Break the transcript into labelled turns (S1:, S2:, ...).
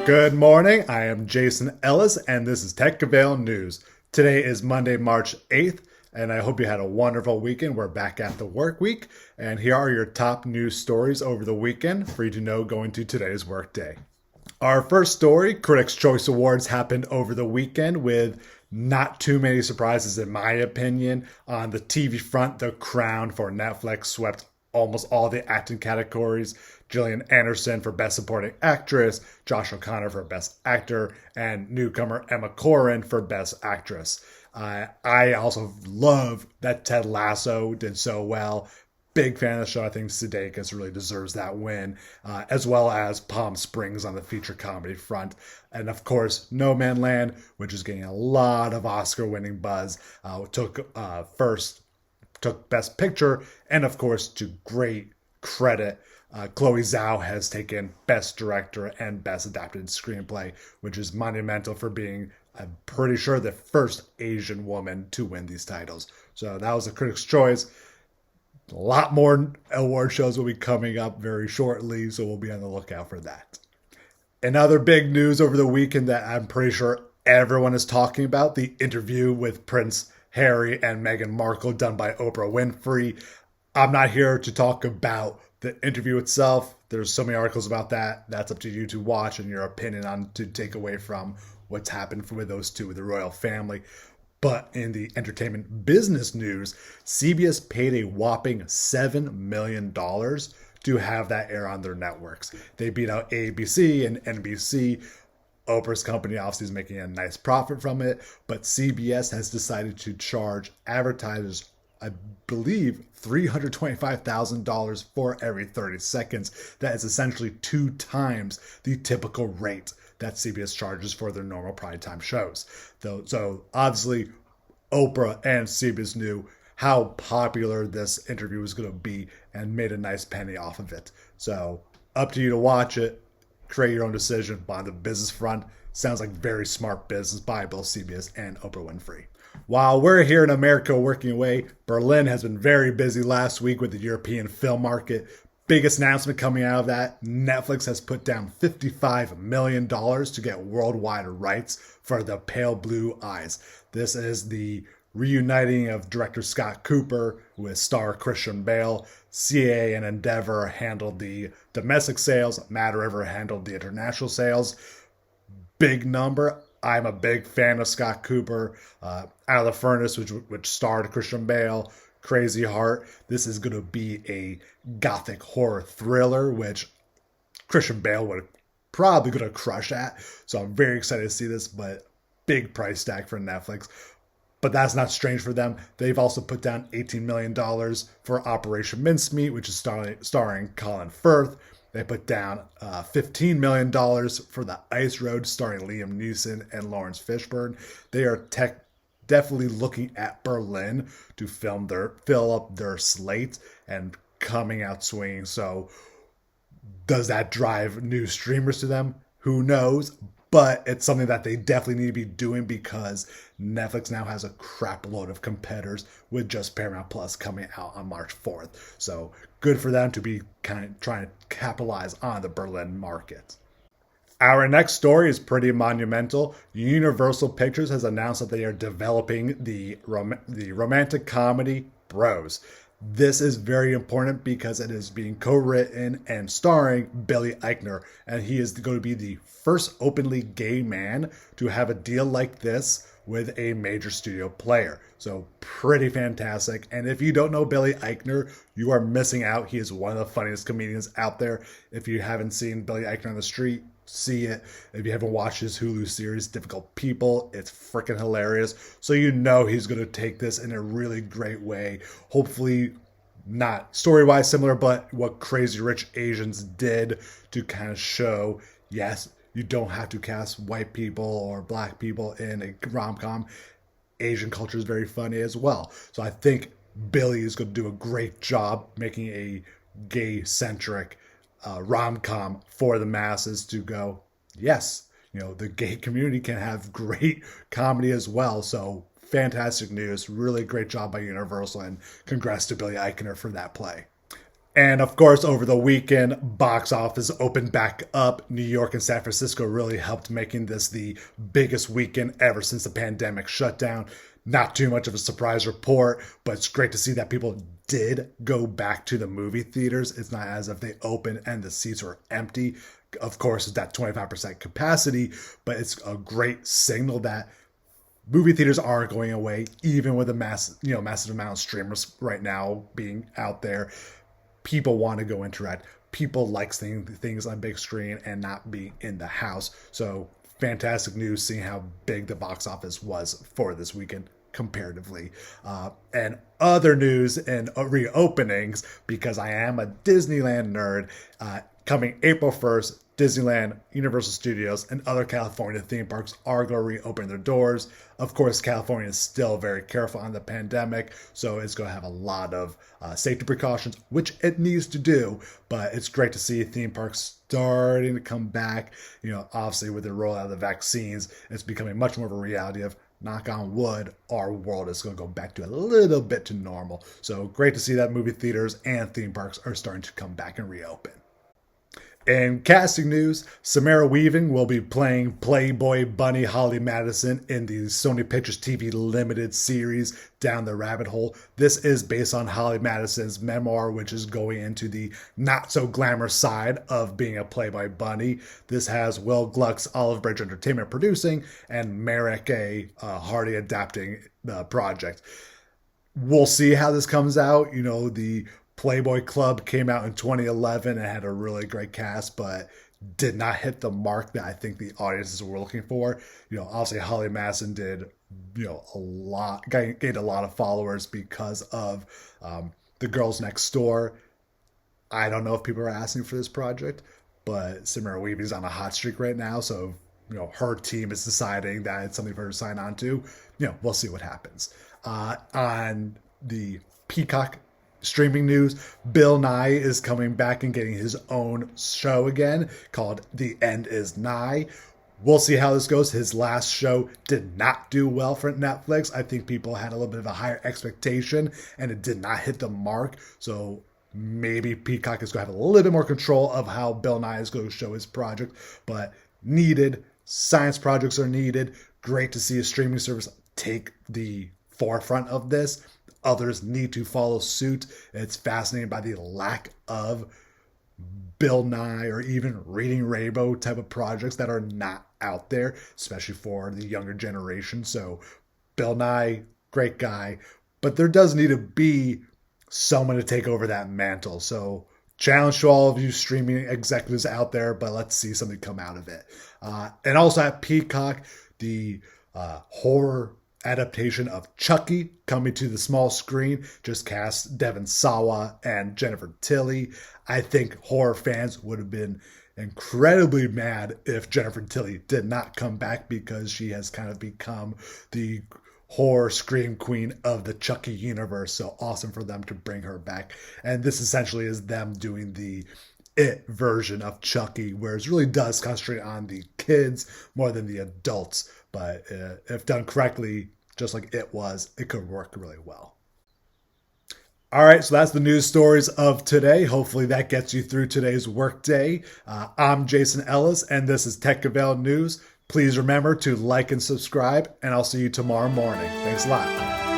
S1: Good morning. I am Jason Ellis, and this is Tech Avail News. Today is Monday, March 8th, and I hope you had a wonderful weekend. We're back at the work week, and here are your top news stories over the weekend for you to know going to today's workday. Our first story, Critics' Choice Awards, happened over the weekend with not too many surprises, in my opinion. On the TV front, The Crown for Netflix swept almost all the acting categories. Gillian Anderson for Best Supporting Actress, Josh O'Connor for Best Actor, and newcomer Emma Corrin for Best Actress. I also love that Ted Lasso did so well. Big fan of the show. I think Sudeikis really deserves that win, as well as Palm Springs on the feature comedy front. And of course, No Man Land, which is getting a lot of Oscar-winning buzz, took Best Picture, and of course, to great credit, Chloe Zhao has taken Best Director and Best Adapted Screenplay, which is monumental for being, I'm pretty sure, the first Asian woman to win these titles. So that was a Critics' Choice. A lot more award shows will be coming up very shortly, so we'll be on the lookout for that. Another big news over the weekend that I'm pretty sure everyone is talking about, the interview with Prince Harry and Meghan Markle done by Oprah Winfrey. I'm not here to talk about the interview itself. There's so many articles about that. That's up to you to watch and your opinion on to take away from what's happened with those two, with the royal family. But in the entertainment business news, CBS paid a whopping $7 million to have that air on their networks. They beat out ABC and NBC. Oprah's company obviously is making a nice profit from it, but CBS has decided to charge advertisers, I believe, $325,000 for every 30 seconds. That is essentially 2 times the typical rate that CBS charges for their normal primetime shows. So obviously, Oprah and CBS knew how popular this interview was going to be and made a nice penny off of it. So up to you to watch it, create your own decision. But on the business front, sounds like very smart business by both CBS and Oprah Winfrey. While we're here in America working away, Berlin has been very busy last week with the European film market. Biggest announcement coming out of that, Netflix has put down $55 million to get worldwide rights for The Pale Blue Eyes. This is the reuniting of director Scott Cooper with star Christian Bale. CA and Endeavor handled the domestic sales. Mad River handled the international sales. Big number. I'm a big fan of Scott Cooper. Out of the Furnace, which starred Christian Bale. Crazy Heart. This is going to be a gothic horror thriller, which Christian Bale would probably going to crush at. So I'm very excited to see this, but big price tag for Netflix. But that's not strange for them. They've also put down $18 million for Operation Mincemeat, which is starring Colin Firth. They put down $15 million for The Ice Road, starring Liam Neeson and Lawrence Fishburne. They are definitely looking at Berlin to fill up their slate and coming out swinging. So does that drive new streamers to them? Who knows? But it's something that they definitely need to be doing because Netflix now has a crap load of competitors with just Paramount Plus coming out on March 4th. So good for them to be kind of trying to capitalize on the Berlin market. Our next story is pretty monumental. Universal Pictures has announced that they are developing the romantic comedy Bros. This is very important because it is being co-written and starring Billy Eichner, and he is going to be the first openly gay man to have a deal like this with a major studio player. So pretty fantastic. And if you don't know Billy Eichner, you are missing out. He is one of the funniest comedians out there. If you haven't seen Billy Eichner on the street, see it. If you haven't watched his Hulu series, Difficult People, it's freaking hilarious. So you know he's going to take this in a really great way. Hopefully not story-wise similar, but what Crazy Rich Asians did to kind of show, yes, you don't have to cast white people or black people in a rom-com. Asian culture is very funny as well. So I think Billy is going to do a great job making a gay-centric rom-com for the masses to go, yes, the gay community can have great comedy as well. So fantastic news. Really great job by Universal, and congrats to Billy Eichner for that play. And of course, over the weekend, box office opened back up. New York and San Francisco really helped making this the biggest weekend ever since the pandemic shut down. Not too much of a surprise report, but it's great to see that people did go back to the movie theaters. It's not as if they opened and the seats were empty. Of course, it's that 25% capacity, but it's a great signal that movie theaters aren't going away, even with a massive amount of streamers right now being out there. People want to go interact. People like seeing things on big screen and not being in the house. So fantastic news seeing how big the box office was for this weekend comparatively. And other news and reopenings, because I am a Disneyland nerd, coming April 1st, Disneyland, Universal Studios, and other California theme parks are going to reopen their doors. Of course, California is still very careful on the pandemic, so it's going to have a lot of safety precautions, which it needs to do. But it's great to see theme parks starting to come back. Obviously with the rollout of the vaccines, it's becoming much more of a reality of, knock on wood, our world is going to go back to a little bit to normal. So great to see that movie theaters and theme parks are starting to come back and reopen. In casting news, Samara Weaving will be playing Playboy Bunny Holly Madison in the Sony Pictures TV limited series Down the Rabbit Hole. This is based on Holly Madison's memoir, which is going into the not-so-glamorous side of being a Playboy bunny. This has Will Gluck's Olive Branch Entertainment producing and Merrick A. Hardy adapting the project. We'll see how this comes out. The Playboy Club came out in 2011 and had a really great cast, but did not hit the mark that I think the audiences were looking for. Obviously Holly Madison did, gained a lot of followers because of The Girls Next Door. I don't know if people are asking for this project, but Samara Weaving's on a hot streak right now, so her team is deciding that it's something for her to sign on to. We'll see what happens. On the Peacock streaming news, Bill Nye is coming back and getting his own show again called The End Is Nigh. We'll see how this goes. His last show did not do well for Netflix. I think people had a little bit of a higher expectation and it did not hit the mark. So maybe Peacock is going to have a little bit more control of how Bill Nye is going to show his project, but needed. Science projects are needed. Great to see a streaming service take the forefront of this. Others need to follow suit. It's fascinating by the lack of Bill Nye or even Reading Rainbow type of projects that are not out there, especially for the younger generation. So Bill Nye, great guy, but there does need to be someone to take over that mantle. So challenge to all of you streaming executives out there, but let's see something come out of it. And also at Peacock, the horror adaptation of Chucky coming to the small screen just cast Devon Sawa and Jennifer Tilly. I think horror fans would have been incredibly mad if Jennifer Tilly did not come back, because she has kind of become the horror scream queen of the Chucky universe. So awesome for them to bring her back. And this essentially is them doing the It version of Chucky, where it really does concentrate on the kids more than the adults. But if done correctly, just like It was, it could work really well. All right, so that's the news stories of today. Hopefully that gets you through today's workday. I'm Jason Ellis, and this is Tech Avail News. Please remember to like and subscribe, and I'll see you tomorrow morning. Thanks a lot.